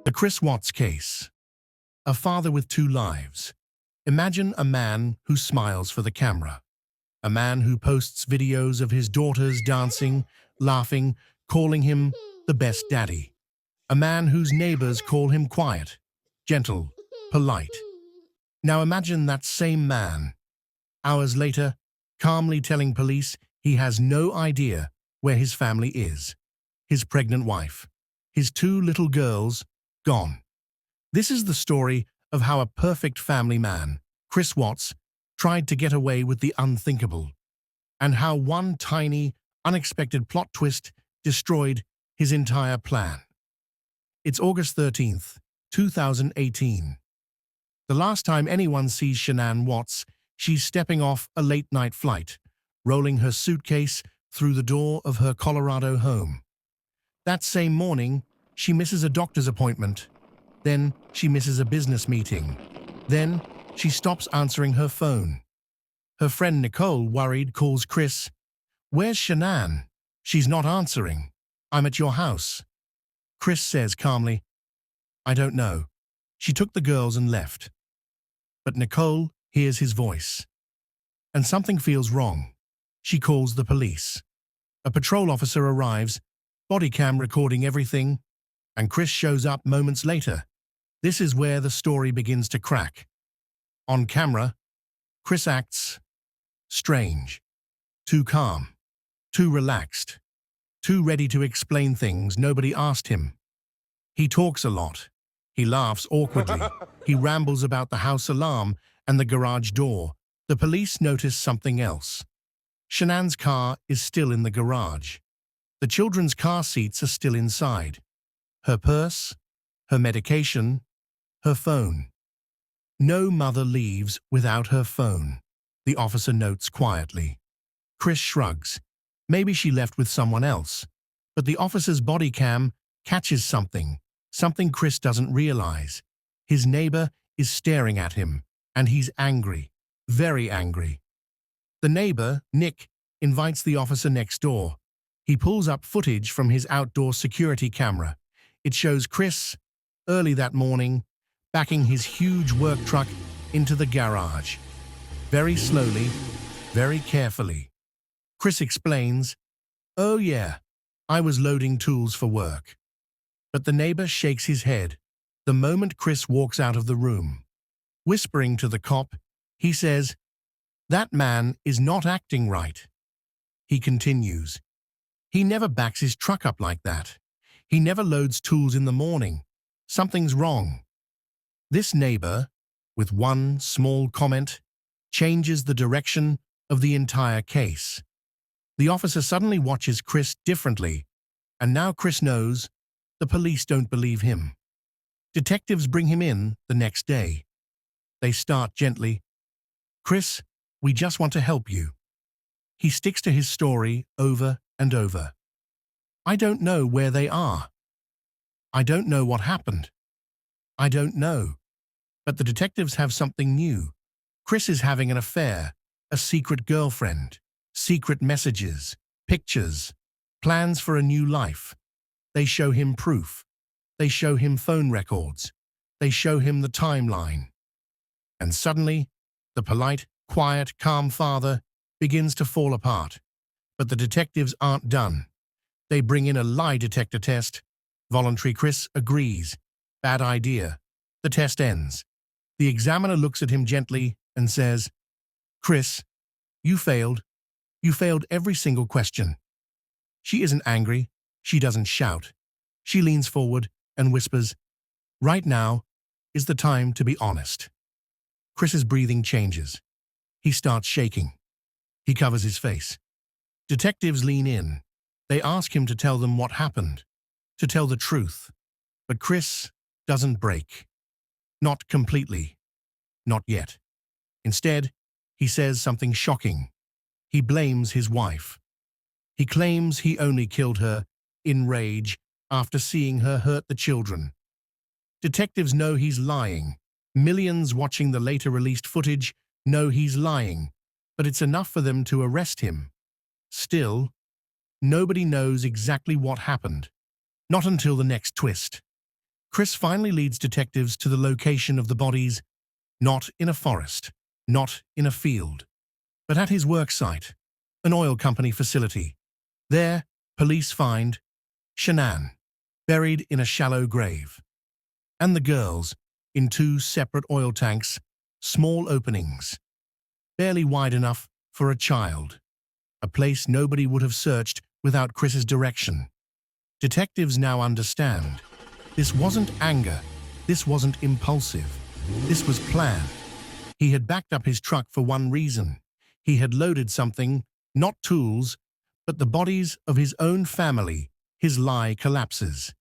The Chris Watts case. A father with two lives. Imagine a man who smiles for the camera. A man who posts videos of his daughters dancing, laughing, calling him the best daddy. A man whose neighbors call him quiet, gentle, polite. Now imagine that same man, hours later, calmly telling police he has no idea where his family is. His pregnant wife, his two little girls, gone. This is the story of how a perfect family man, Chris Watts, tried to get away with the unthinkable, and how one tiny, unexpected plot twist destroyed his entire plan. It's August 13th, 2018. The last time anyone sees Shanann Watts, she's stepping off a late-night flight, rolling her suitcase through the door of her Colorado home. That same morning, she misses a doctor's appointment. Then she misses a business meeting. Then she stops answering her phone. Her friend Nicole, worried, calls Chris. "Where's Shanann?" "She's not answering. I'm at your house." Chris says calmly, "I don't know. She took the girls and left." But Nicole hears his voice. And something feels wrong. She calls the police. A patrol officer arrives, body cam recording everything, and Chris shows up moments later. This is where the story begins to crack. On camera, Chris acts strange, too calm, too relaxed, too ready to explain things nobody asked him. He talks a lot. He laughs awkwardly. He rambles about the house alarm and the garage door. The police notice something else. Shanann's car is still in the garage. The children's car seats are still inside. Her purse, her medication, her phone. No mother leaves without her phone, the officer notes quietly. Chris shrugs. Maybe she left with someone else. But the officer's body cam catches something Chris doesn't realize. His neighbor is staring at him, and he's angry, very angry. The neighbor, Nick, invites the officer next door. He pulls up footage from his outdoor security camera. It shows Chris, early that morning, backing his huge work truck into the garage. Very slowly, very carefully. Chris explains, "Oh yeah, I was loading tools for work." But the neighbor shakes his head the moment Chris walks out of the room. Whispering to the cop, he says, "That man is not acting right." He continues, "He never backs his truck up like that. He never loads tools in the morning. Something's wrong." This neighbor, with one small comment, changes the direction of the entire case. The officer suddenly watches Chris differently, and now Chris knows the police don't believe him. Detectives bring him in the next day. They start gently. "Chris, we just want to help you." He sticks to his story over and over. "I don't know where they are. I don't know what happened. I don't know." But the detectives have something new. Chris is having an affair, a secret girlfriend, secret messages, pictures, plans for a new life. They show him proof. They show him phone records. They show him the timeline. And suddenly, the polite, quiet, calm father begins to fall apart. But the detectives aren't done. They bring in a lie detector test. Voluntary Chris agrees. Bad idea. The test ends. The examiner looks at him gently and says, "Chris, you failed. You failed every single question." She isn't angry. She doesn't shout. She leans forward and whispers, "Right now is the time to be honest." Chris's breathing changes. He starts shaking. He covers his face. Detectives lean in. They ask him to tell them what happened, to tell the truth. But Chris doesn't break. Not completely. Not yet. Instead, he says something shocking. He blames his wife. He claims he only killed her in rage after seeing her hurt the children. Detectives know he's lying. Millions watching the later released footage know he's lying, but it's enough for them to arrest him. Still, nobody knows exactly what happened. Not until the next twist. Chris finally leads detectives to the location of the bodies, not in a forest, not in a field, but at his work site, an oil company facility. There, police find Shanann, buried in a shallow grave, and the girls in two separate oil tanks, small openings, barely wide enough for a child, a place nobody would have searched without Chris's direction. Detectives now understand. This wasn't anger, this wasn't impulsive, this was planned. He had backed up his truck for one reason. He had loaded something, not tools, but the bodies of his own family. His lie collapses.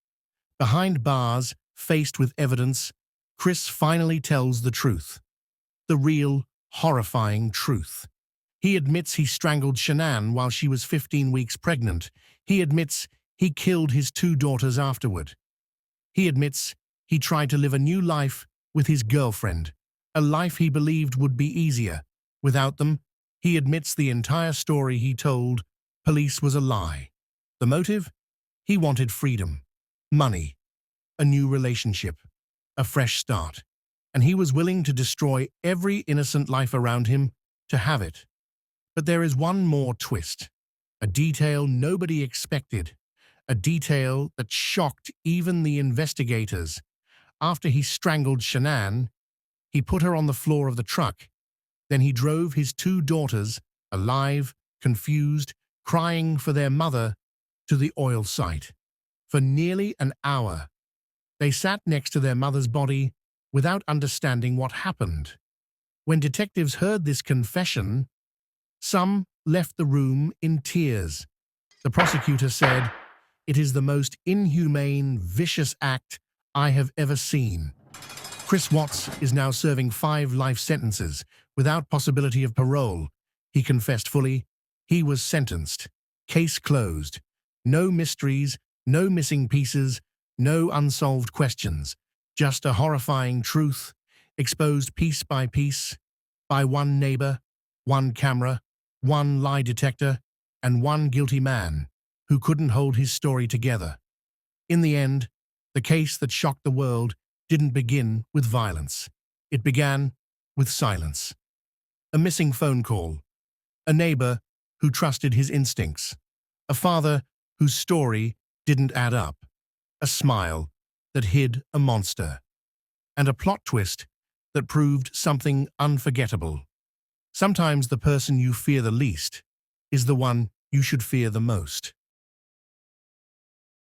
Behind bars, faced with evidence, Chris finally tells the truth. The real, horrifying truth. He admits he strangled Shanann while she was 15 weeks pregnant. He admits he killed his two daughters afterward. He admits he tried to live a new life with his girlfriend, a life he believed would be easier. Without them, he admits the entire story he told police was a lie. The motive? He wanted freedom, money, a new relationship, a fresh start, and he was willing to destroy every innocent life around him to have it. But there is one more twist, a detail nobody expected, a detail that shocked even the investigators. After he strangled Shanann, he put her on the floor of the truck. Then he drove his two daughters, alive, confused, crying for their mother, to the oil site. For nearly an hour, they sat next to their mother's body without understanding what happened. When detectives heard this confession, some left the room in tears. The prosecutor said, "It is the most inhumane, vicious act I have ever seen." Chris Watts is now serving 5 life sentences without possibility of parole. He confessed fully. He was sentenced. Case closed. No mysteries, no missing pieces, no unsolved questions. Just a horrifying truth, exposed piece by one neighbor, one camera, one lie detector, and one guilty man who couldn't hold his story together. In the end, the case that shocked the world didn't begin with violence. It began with silence. A missing phone call, a neighbor who trusted his instincts, a father whose story didn't add up, a smile that hid a monster, and a plot twist that proved something unforgettable. Sometimes the person you fear the least is the one you should fear the most.